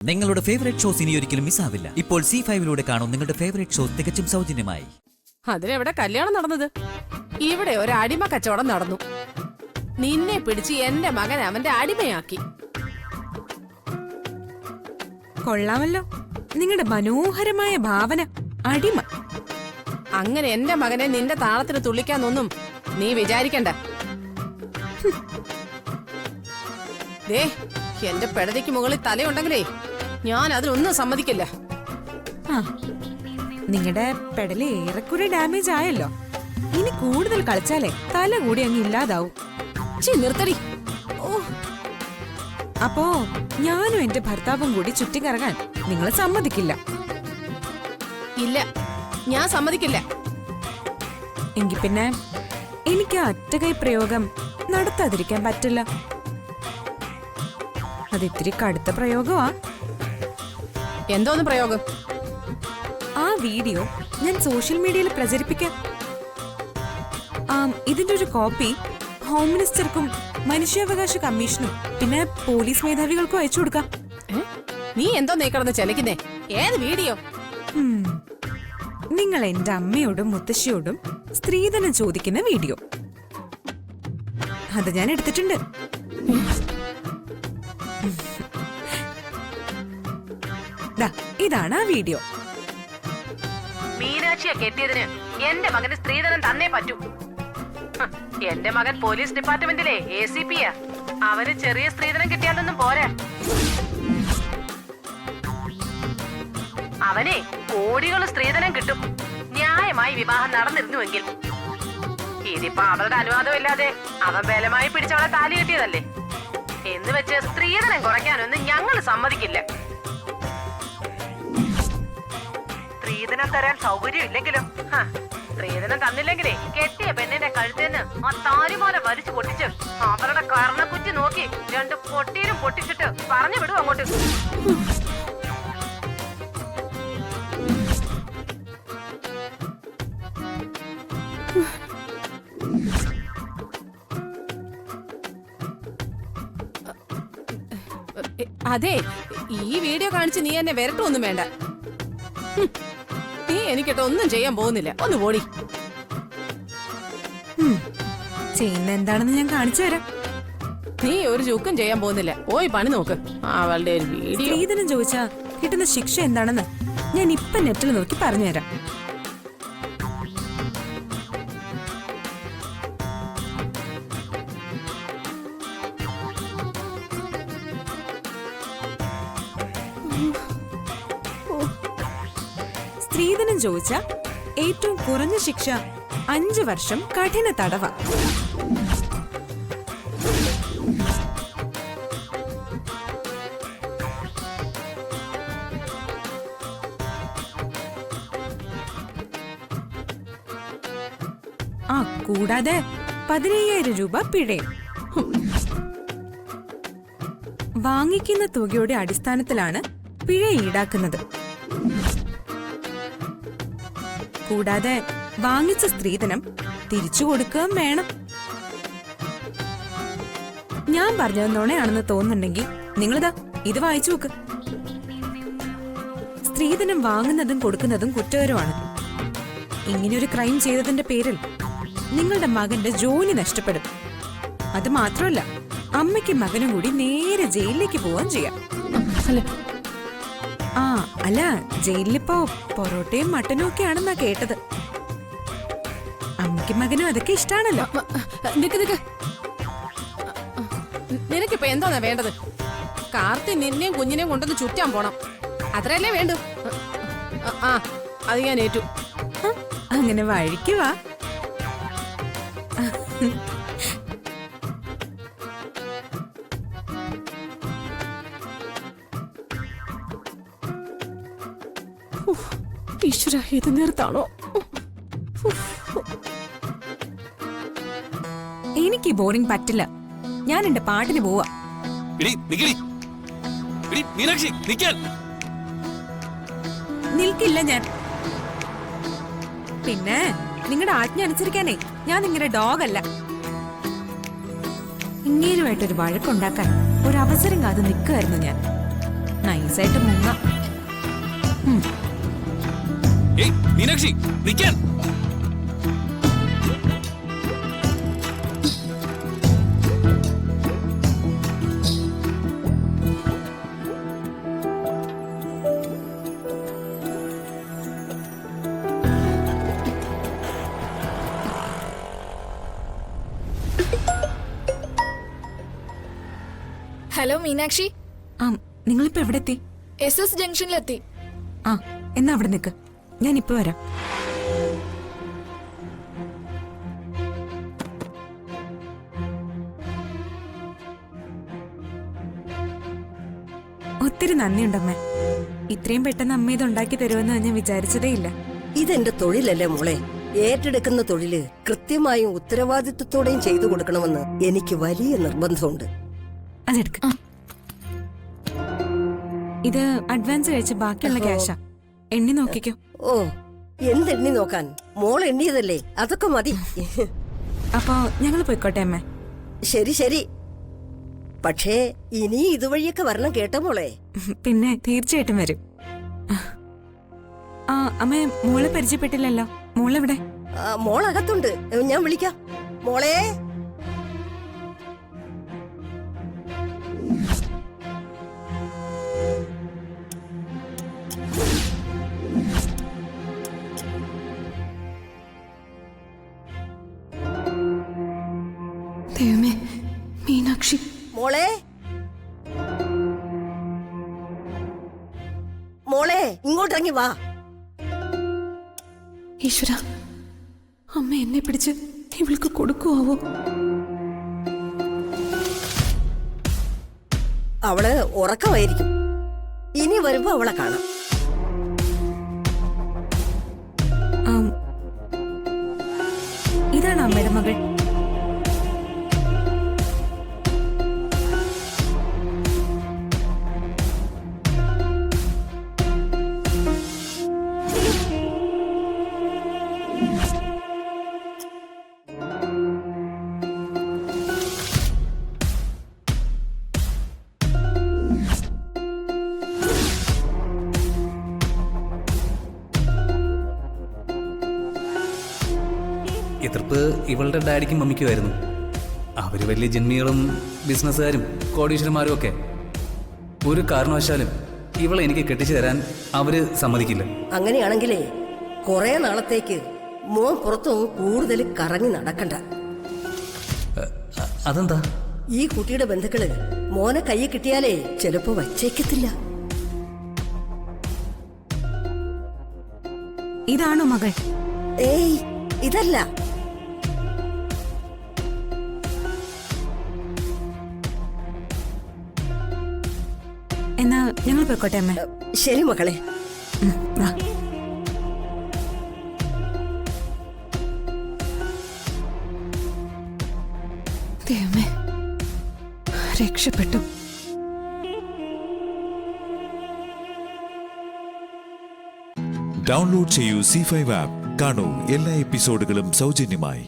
നിങ്ങളുടെ favourite shows ഇനി ഒരിക്കലും മിസ്സാവില്ല. ഇപ്പോൾ C5 കാണും നിങ്ങളുടെ ഫേവറേറ്റ് ഷോസ് തികച്ചും സൗജന്യമായി. അതിനെവിടെ കല്യാണം നടന്നത്? ഇവിടെ ഒരു അടിമ കച്ചവടം നടന്നു. നിന്നെ പിടിച്ച് എന്റെ മകൻ അവന്റെ അടിമയാക്കി. കൊള്ളാമല്ലോ നിങ്ങളുടെ മനോഹരമായ ഭാവന. അടിമ. അങ്ങനെ എന്റെ മകനെ നിന്റെ താളത്തിന് തുള്ളിക്കാന്നൊന്നും നീ വിചാരിക്കണ്ട. ദേ, എന്റെ പെടലിക്ക് മുകളിൽ തലയുണ്ടെങ്കിലേ ഞാൻ അതിനൊന്നും സമ്മതിക്കില്ല. നിങ്ങളുടെ പെടല് ഏറെക്കുറെ ഡാമേജ് ആയല്ലോ. ഇനി കൂടുതൽ കളിച്ചാലേ തല കൂടി അങ്ങ് ഇല്ലാതാവും. നിർത്തടി. അപ്പോ ഞാനും എന്റെ ഭർത്താവും കൂടി ചുറ്റിക്കറങ്ങാൻ നിങ്ങൾ സമ്മതിക്കില്ല? ഇല്ല, ഞാൻ സമ്മതിക്കില്ല. എങ്കി പിന്നെ എനിക്ക് ഒറ്റകൈ പ്രയോഗം നടത്താതിരിക്കാൻ പറ്റില്ല. അതിത്തിരി കടുത്ത പ്രയോഗമാ. എന്തോന്ന് പ്രയോഗം? ആ വീഡിയോ ഞാൻ സോഷ്യൽ മീഡിയയിൽ പ്രചരിപ്പിക്കാം. ഇതിന്റെ ഒരു കോപ്പി ഹോം മിനിസ്റ്റർക്കും മനുഷ്യാവകാശ കമ്മീഷനും പിന്നെ പോലീസ് മേധാവികൾക്കും അയച്ചു കൊടുക്കാം. നീ എന്തോ നീക്കണമെന്ന് ചെലക്കുന്നേ? ഏത് വീഡിയോ? നിങ്ങൾ എന്റെ അമ്മയോടും മുത്തശ്ശിയോടും സ്ത്രീധനം ചോദിക്കുന്ന വീഡിയോ. അത് ഞാൻ എടുത്തിട്ടുണ്ട്. ഇതാണ് ആ വീഡിയോ. മീനാക്ഷിയെ കെട്ടിയതിന് എന്റെ മകന് സ്ത്രീധനം തന്നേ പറ്റൂ. എന്റെ മകൻ പോലീസ് ഡിപ്പാർട്ട്മെന്റിലെ ACP യാ. അവന് ചെറിയ സ്ത്രീധനം കിട്ടിയാലൊന്നും പോരാ. അവനെ കോടികൾ സ്ത്രീധനം കിട്ടും ന്യായമായി വിവാഹം നടന്നിരുന്നുവെങ്കിൽ. ഇതിപ്പോ അവളുടെ അനുവാദം ഇല്ലാതെ അവൻ ബലമായി പിടിച്ചവളെ താലി കിട്ടിയതല്ലേ. എന്ന് വെച്ച് സ്ത്രീധനം കുറയ്ക്കാനൊന്നും ഞങ്ങൾ സമ്മതിക്കില്ല. സ്ത്രീധനം തരാൻ സൗകര്യം ഇല്ലെങ്കിലും സ്ത്രീധനം തന്നില്ലെങ്കിലേ കെട്ടിയ പെണ്ണിന്റെ കഴുത്തേന്ന് ആ താലിമാല വലിച്ചു പൊട്ടിച്ച് അവരുടെ കർണക്കുറ്റി നോക്കി 2 പൊട്ടീരും പൊട്ടിച്ചിട്ട് പറഞ്ഞു വിടും അങ്ങോട്ട്. അതെ, ഈ വീഡിയോ കാണിച്ച് നീ എന്നെ വരട്ടൊന്നും വേണ്ട. നീ എനിക്കിട്ട് ഒന്നും ചെയ്യാൻ പോകുന്നില്ല. ഒന്ന് പോടി. ചെയ്യുന്ന എന്താണെന്ന് ഞാൻ കാണിച്ചു തരാം. നീ ഒരു ചുക്കും ചെയ്യാൻ പോകുന്നില്ല. പോയി പണി നോക്ക്. അവളുടെ ഒരു വീഡിയോ. സ്ത്രീധനം ചോദിച്ചാ കിട്ടുന്ന ശിക്ഷ എന്താണെന്ന് ഞാൻ ഇപ്പൊ നെറ്റിൽ നോക്കി പറഞ്ഞുതരാം. സ്ത്രീധനം ചോദിച്ച ഏറ്റവും കുറഞ്ഞ ശിക്ഷ 5 വർഷം കഠിന തടവ. കൂടാതെ 15,000 രൂപ പിഴയും. വാങ്ങിക്കുന്ന തുകയുടെ അടിസ്ഥാനത്തിലാണ് പിഴ ഈടാക്കുന്നത്. കൂടാതെ വാങ്ങിച്ച സ്ത്രീധനം തിരിച്ചു കൊടുക്കുകയും വേണം. ഞാൻ പറഞ്ഞത് നുണയാണെന്ന് തോന്നുന്നുണ്ടെങ്കിൽ നിങ്ങളിതാ ഇത് വായിച്ചു നോക്ക്. സ്ത്രീധനം വാങ്ങുന്നതും കൊടുക്കുന്നതും കുറ്റകരമാണ്. ഇങ്ങനെയൊരു ക്രൈം ചെയ്തതിന്റെ പേരിൽ നിങ്ങളുടെ മകന്റെ ജോലി നഷ്ടപ്പെടും. അത് മാത്രമല്ല, അമ്മയ്ക്കും മകനും കൂടി നേരെ ജയിലിലേക്ക് പോവാൻ ചെയ്യാം. അല്ല, ജയിലിലിപ്പോ പൊറോട്ടയും മട്ടനും ഒക്കെ ആണെന്നാ കേട്ടത്. അമ്മയ്ക്കും മകനും അതൊക്കെ ഇഷ്ടാണല്ലോ. നിനക്കിപ്പോ എന്താ വേണ്ടത്? കാർത്തി നിന്നെയും കുഞ്ഞിനെയും കൊണ്ടൊന്ന് ചുറ്റാൻ പോണം. അത്രയല്ലേ വേണ്ടു? അത് ഞാൻ ഏറ്റു. അങ്ങനെ വഴിക്കുവാ. ഈശ്വര, ഇത് നേരത്താണോ? എനിക്ക് ബോറിംഗ് പറ്റില്ല. ഞാൻ എന്റെ പാട്ടിന് പോവാ. നിൽക്കില്ല ഞാൻ. പിന്നെ നിങ്ങളുടെ ആജ്ഞ അനുസരിക്കാനേ ഞാൻ നിങ്ങളുടെ ഡോഗ് അല്ല. ഇങ്ങേരുമായിട്ടൊരു വഴക്കുണ്ടാക്കാൻ ഒരവസരം കാത്ത് നിൽക്കുമായിരുന്നു ഞാൻ. നൈസായിട്ട് മുങ്ങാം. ഏയ് മീനാക്ഷി നിൽക്കാൻ. ഹലോ മീനാക്ഷി, ആ, നിങ്ങളിപ്പോ എവിടെ എത്തി? SS ജംഗ്ഷനിലെത്തി. ആ, എന്നാ അവിടെ നിൽക്ക്, ഞാൻ ഇപ്പൊ വരാം. ഒത്തിരി നന്ദിയുണ്ടമ്മേ. ഇത്രയും പെട്ടെന്ന് അമ്മ ഇത് ഉണ്ടാക്കി തരുമെന്ന് ഞാൻ വിചാരിച്ചതേ ഇല്ല. ഇതെന്റെ തൊഴിലല്ലേ മോളെ. ഏറ്റെടുക്കുന്ന തൊഴില് കൃത്യമായും ഉത്തരവാദിത്വത്തോടെയും ചെയ്തു കൊടുക്കണമെന്ന് എനിക്ക് വലിയ നിർബന്ധമുണ്ട്. അതെടുക്ക. ഇത് അഡ്വാൻസ് കഴിച്ച് ബാക്കിയുള്ള ക്യാഷാ. എണ്ണി നോക്കിക്കോ. ഓ, എന്തെണ്ണി നോക്കാൻ, മോൾ എണ്ണിയതല്ലേ, അതൊക്കെ മതി. അപ്പോ ഞങ്ങൾ പോയിക്കോട്ടെ അമ്മേ. ശരി ശരി, പക്ഷേ ഇനി ഇതുവഴിയൊക്കെ വരണം കേട്ടോ മോളെ. പിന്നെ തീർച്ചയായിട്ടും വരും. ആ അമ്മേ, മോളെ പരിചയപ്പെട്ടില്ലല്ലോ. മോളെവിടെ? മോൾ അകത്തുണ്ട്, ഞാൻ വിളിക്കാം. മോളെ, ദൈവമേ, മീനാക്ഷി. മോളെ, മോളെ ഇങ്ങോട്ടിറങ്ങി വാ. ഈശ്വര, അമ്മ എന്നെ പിടിച്ച് ഇവൾക്ക് കൊടുക്കുവോ? അവള് ഉറക്കമായിരിക്കും, ഇനി വരുമ്പോ അവളെ കാണാം. ഇതാണ് അമ്മയുടെ മകൾ. എതിർപ്പ് ഇവളുടെ ഡാഡിക്കും മമ്മിക്കുമായിരുന്നു. അവര് വലിയ ജന്മികളും ബിസിനസ്സുകാരും കോടീശ്വരന്മാരും ഒക്കെ. ഒരു കാരണവശാലും ഇവളെ എനിക്ക് കെട്ടിച്ചു തരാൻ അവര് സമ്മതിക്കില്ല. അങ്ങനെയാണെങ്കിലേ കുറെ നാളത്തേക്ക് മോൻ പുറത്തൊന്നും കൂടുതൽ കറങ്ങി നടക്കണ്ട. അതെന്താ? ഈ കുട്ടിയുടെ ബന്ധുക്കള് മോനെ കയ്യിൽ കിട്ടിയാലേ ചിലപ്പോ വച്ചേക്കത്തില്ല. ഇതാണോ മകൾ? ഏയ്, ഇതല്ല. എന്നാ ഞങ്ങൾ പോയിക്കോട്ടെ അമ്മ. ശരി മക്കളെ. വാ. ദൈവമേ, രക്ഷപ്പെട്ടു. ഡൗൺലോഡ് ചെയ്യൂ C5 ആപ്പ്. കാണൂ എല്ലാ എപ്പിസോഡുകളും സൗജന്യമായി.